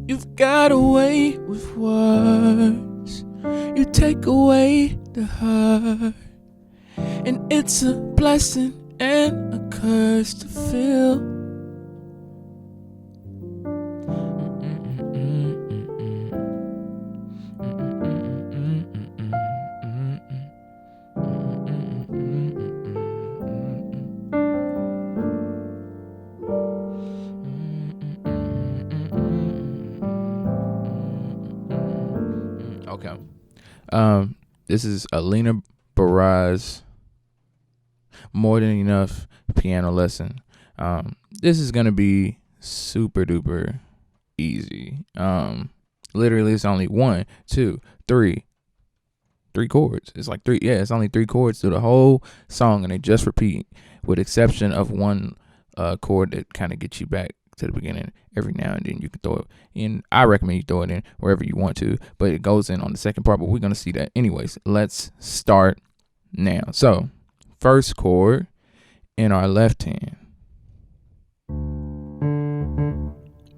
You've got a way with words. You take away the hurt, and it's a blessing and a curse to feel. Okay. This is Alina Baraz, More Than Enough piano lesson. This is gonna be super duper easy. Literally it's only 1, 2, 3 chords. It's like three. Yeah, it's only 3 chords through the whole song, and they just repeat, with exception of one chord that kind of gets you back to the beginning. Every now and then you can throw it in. I recommend you throw it in wherever you want to, but it goes in on the second part, but we're going to see that anyways. Let's start now. So first chord in our left hand,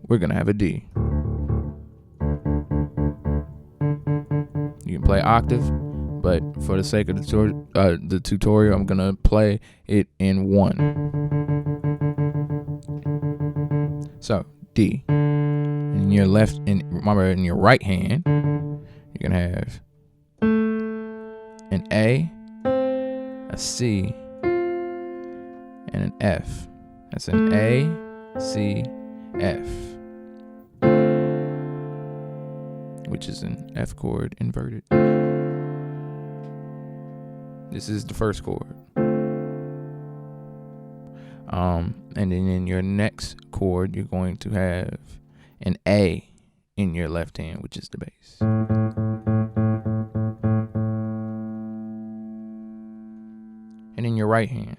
we're going to have a D. You can play octave, but for the sake of the tutorial, I'm going to play it in 1. So D. In your in your right hand, you're gonna have an A, a C, and an F. That's an A, C, F, which is an F chord inverted. This is the first chord. And then in your next chord, you're going to have an A in your left hand, which is the bass. And in your right hand,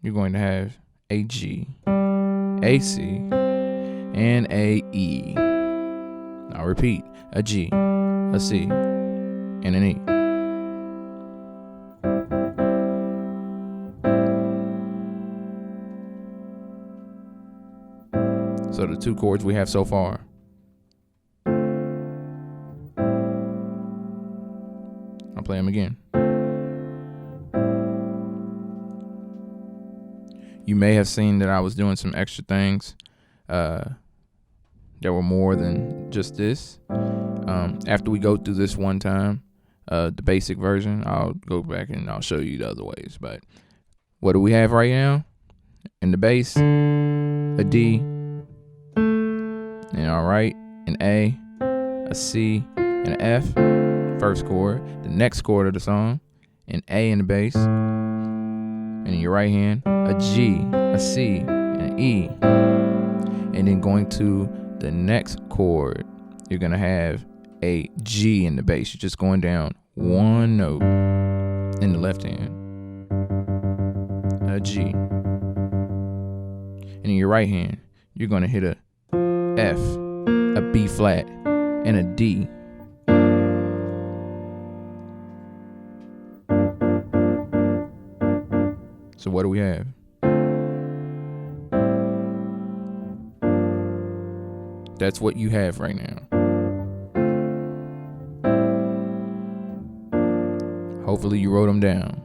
you're going to have a G, a C, and a E. I'll repeat, a G, a C, and an E. So the 2 chords we have so far. I'll play them again. You may have seen that I was doing some extra things. There were more than just this. After we go through this one time, the basic version, I'll go back and I'll show you the other ways. But what do we have right now? In the bass, a D. And all right, an A, a C, and an F, first chord. The next chord of the song, an A in the bass. And in your right hand, a G, a C, and an E. And then going to the next chord, you're going to have a G in the bass. You're just going down 1 note in the left hand. A G. And in your right hand, you're going to hit a F, a B flat, and a D. So what do we have? That's what you have right now. Hopefully you wrote them down.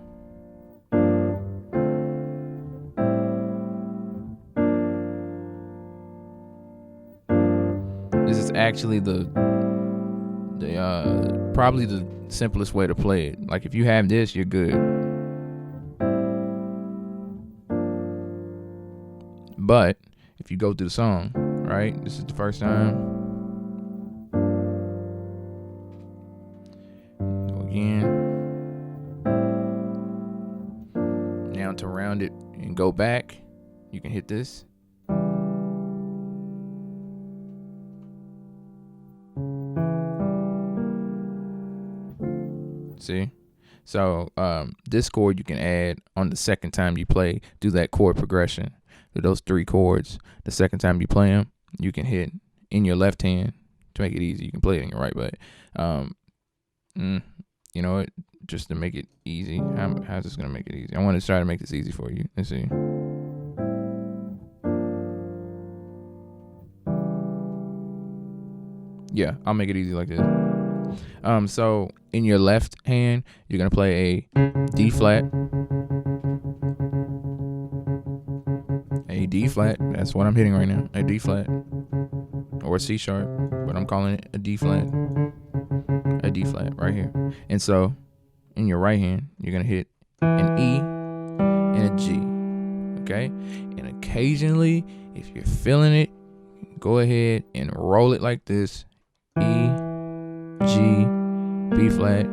This is actually probably the simplest way to play it. Like if you have this, you're good. But if you go through the song, right? This is the first time. Go again. Now to round it and go back, you can hit this. See? So this chord you can add on the second time you play, do that chord progression. Do those 3 chords. The second time you play them, you can hit in your left hand to make it easy. You can play it in your right, but you know what? Just to make it easy. How's this gonna make it easy? I want to try to make this easy for you. Let's see. Yeah, I'll make it easy like this. So in your left hand, you're gonna play a D flat. A D flat. That's what I'm hitting right now. A D flat. Or a C sharp, but I'm calling it a D flat. A D flat right here. And so in your right hand, you're gonna hit an E and a G. Okay? And occasionally, if you're feeling it, go ahead and roll it like this. E, G, B flat,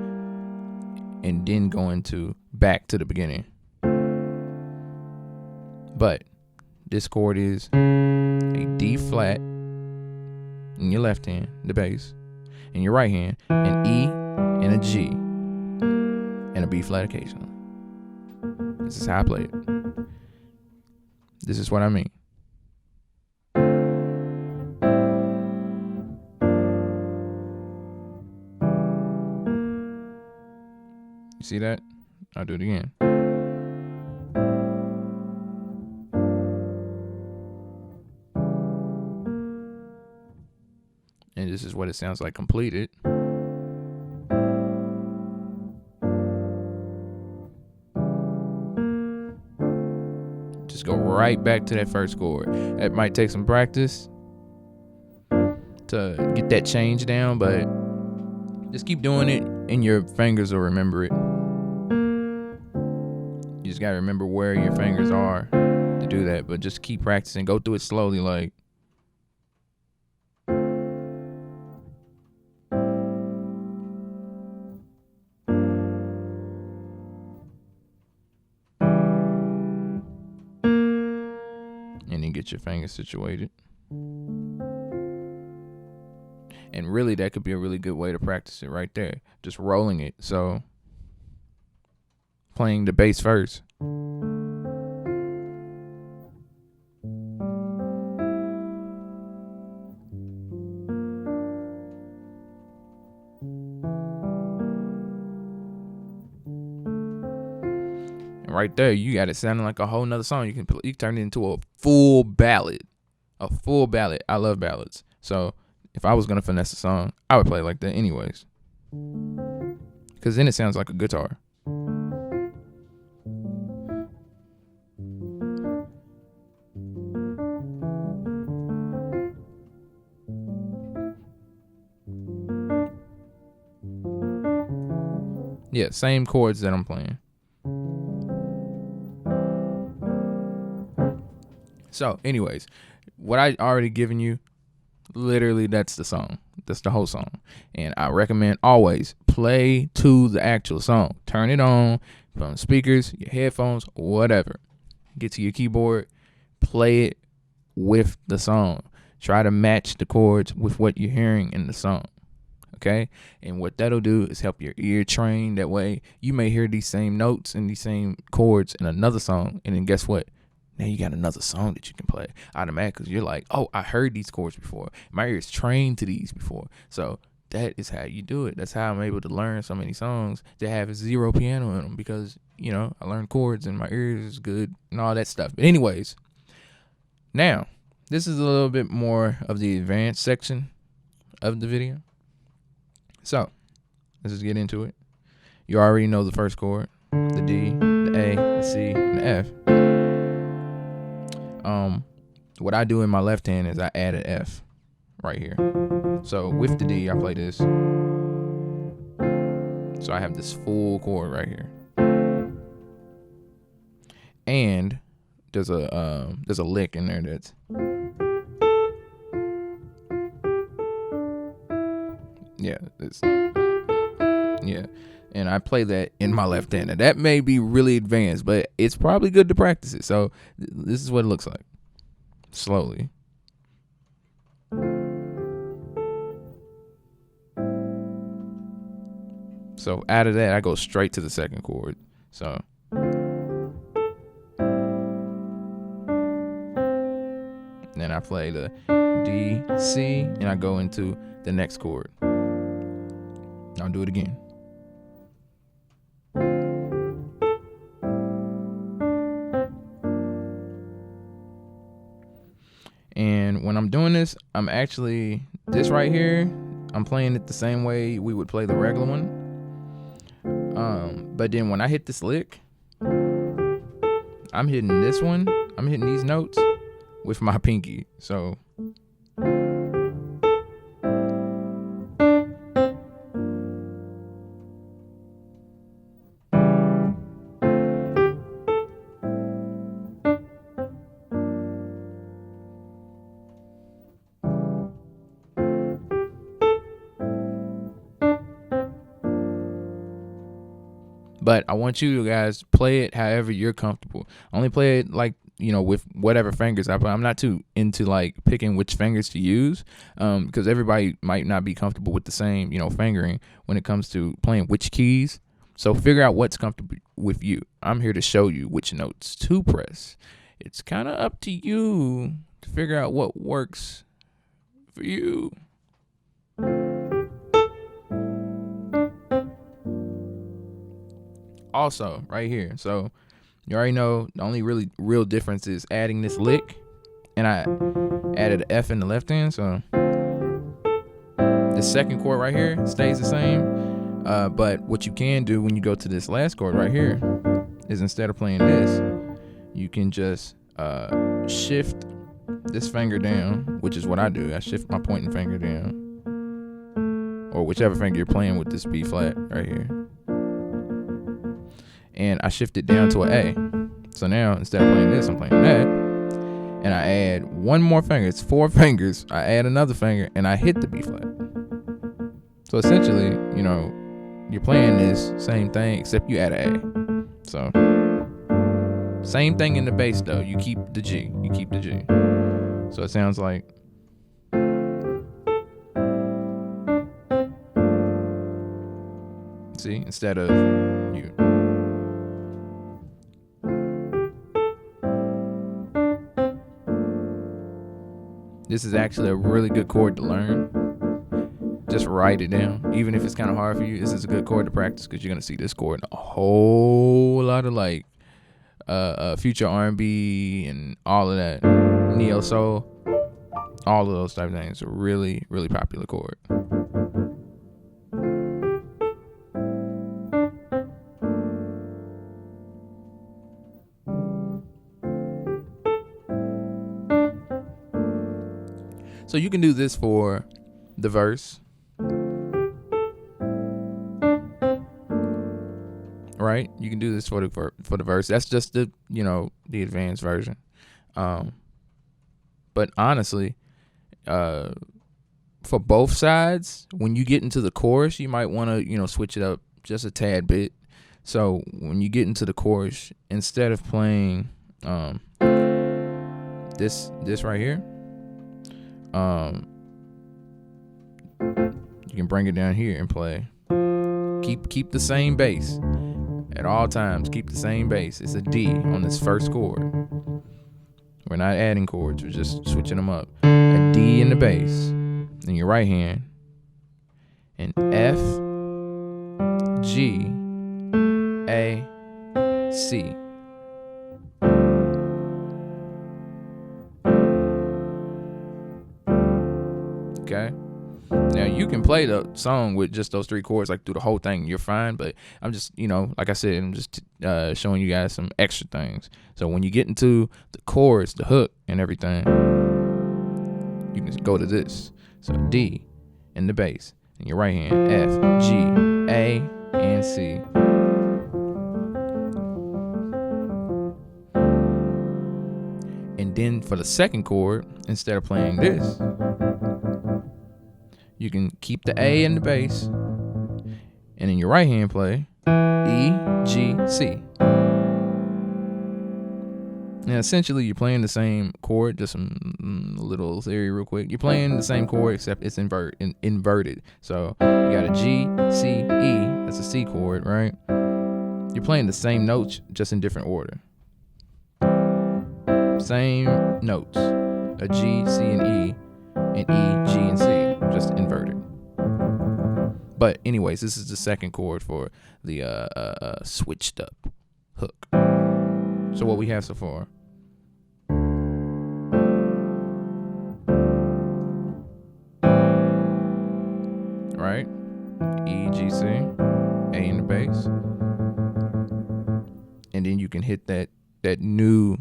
and then go into back to the beginning. But this chord is a D flat in your left hand, the bass. In your right hand, an E and a G and a B flat occasionally. This is how I play it. This is what I mean. You see that? I'll do it again. And this is what it sounds like completed. Just go right back to that first chord. That might take some practice to get that change down, but just keep doing it and your fingers will remember it. You just gotta remember where your fingers are to do that, but just keep practicing. Go through it slowly, like. And then get your fingers situated. And really, that could be a really good way to practice it right there. Just rolling it. So, playing the bass first. Right there, you got it sounding like a whole nother song. You can turn it into a full ballad. A full ballad. I love ballads. So if I was gonna finesse a song, I would play it like that anyways. Cause then it sounds like a guitar. Yeah, same chords that I'm playing. So, anyways, what I already given you, literally that's the song. That's the whole song. And I recommend always play to the actual song. Turn it on, put on speakers, your headphones, whatever. Get to your keyboard, play it with the song. Try to match the chords with what you're hearing in the song. Okay? And what that'll do is help your ear train. That way, you may hear these same notes and these same chords in another song. And then guess what? Now you got another song that you can play automatically. You're like, oh, I heard these chords before. My ear is trained to these before. So that is how you do it. That's how I'm able to learn so many songs that have zero piano in them because, you know, I learned chords and my ears is good and all that stuff. But anyways, now this is a little bit more of the advanced section of the video. So let's just get into it. You already know the first chord, the D, the A, the C, and the F. What I do in my left hand is I add an F right here. So with the D, I play this. So I have this full chord right here. And there's a lick in there that's yeah. And I play that in my left hand. And that may be really advanced, but it's probably good to practice it. So this is what it looks like. Slowly. So out of that, I go straight to the second chord. So. Then I play the D, C, and I go into the next chord. I'll do it again. And when I'm doing this, I'm actually, this right here, I'm playing it the same way we would play the regular one. But then when I hit this lick, I'm hitting this one, I'm hitting these notes with my pinky. So but I want you guys to play it however you're comfortable. Only play it like, with whatever fingers I play. I'm not too into like picking which fingers to use, because everybody might not be comfortable with the same, fingering when it comes to playing which keys. So figure out what's comfortable with you. I'm here to show you which notes to press. It's kind of up to you to figure out what works for you. Also, right here, so you already know the only really real difference is adding this lick, and I added an F in the left hand, so the second chord right here stays the same. But what you can do when you go to this last chord right here is, instead of playing this, you can just shift this finger down, which is what I do. I shift my pointing finger down, or whichever finger you're playing with this B flat right here. And I shift it down to an A. So now, instead of playing this, I'm playing that. And I add one more finger. It's 4 fingers. I add another finger, and I hit the B flat. So essentially, you're playing this same thing, except you add an A. So, same thing in the bass, though. You keep the G. You keep the G. So it sounds like... See? Instead of you. This is actually a really good chord to learn. Just write it down. Even if it's kind of hard for you, this is a good chord to practice, because you're going to see this chord in a whole lot of like future R&B and all of that. Neo soul. All of those type of things. A really, really popular chord. So you can do this for the verse, right? You can do this for the verse. That's just the the advanced version. But honestly, for both sides, when you get into the chorus, you might want to switch it up just a tad bit. So when you get into the chorus, instead of playing this right here, you can bring it down here and play. Keep the same bass at all times. Keep the same bass. It's a D on this first chord. We're not adding chords. We're just switching them up. A D in the bass in your right hand, and F, G, A, C. Okay. Now you can play the song with just those 3 chords, like through the whole thing. You're fine, but I'm just, like I said, I'm just showing you guys some extra things. So when you get into the chorus, the hook, and everything, you can go to this. So D in the bass, in your right hand, F, G, A, and C. And then for the second chord, instead of playing this, you can keep the A in the bass, and in your right hand play E, G, C. Now essentially you're playing the same chord, just some little theory real quick. You're playing the same chord except it's inverted. So you got a G, C, E, that's a C chord, right? You're playing the same notes, just in different order. Same notes, a G, C, and E, and E, G, and C. Just just inverted. But anyways, this is the second chord for the switched up hook. So what we have so far. Right? E, G, C, A in the bass. And then you can hit that new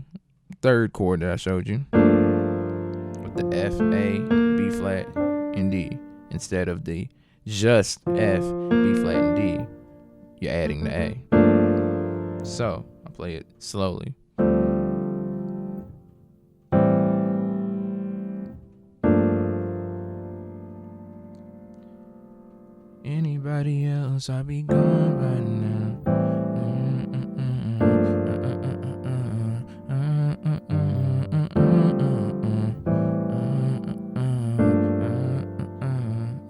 third chord that I showed you with the F, A, B flat, and D. Instead of the just F, B flat, and D, you're adding the A. So I'll play it slowly. Anybody else, I'd be gone by now.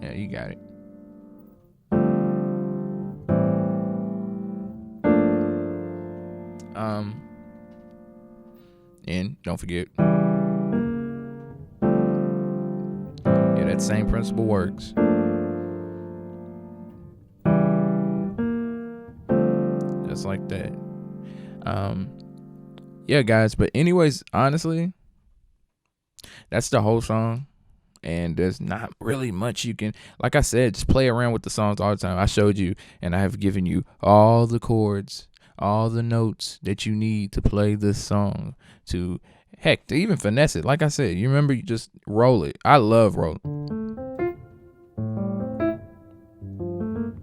Yeah, you got it. And don't forget, yeah, that same principle works. Just like that. Yeah, guys, but anyways, honestly, that's the whole song. And there's not really much you can, like I said, just play around with the songs all the time. I showed you, and I have given you all the chords, all the notes that you need to play this song, to heck, to even finesse it. Like I said, you remember, you just roll it. I love rolling.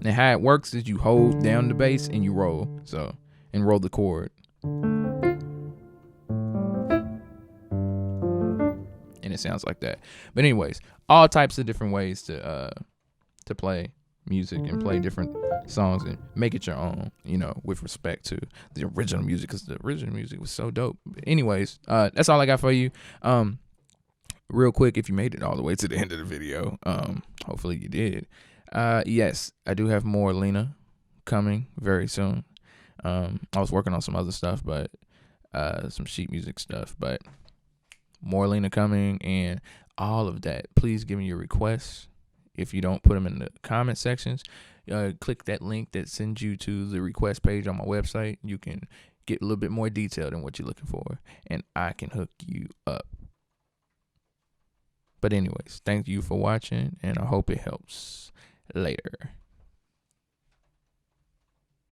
And how it works is you hold down the bass and you roll. So, and roll the chord. And it sounds like that. But anyways, all types of different ways to play music and play different songs and make it your own, you know, with respect to the original music, because the original music was so dope. But anyways, that's all I got for you. Real quick, if you made it all the way to the end of the video, hopefully you did. Yes, I do have more Alina coming very soon. I was working on some other stuff, but some sheet music stuff, but more Alina coming and all of that. Please give me your requests. If you don't put them in the comment sections, click that link that sends you to the request page on my website. You can get a little bit more detail than what you're looking for, and I can hook you up. But anyways, thank you for watching, and I hope it helps. Later.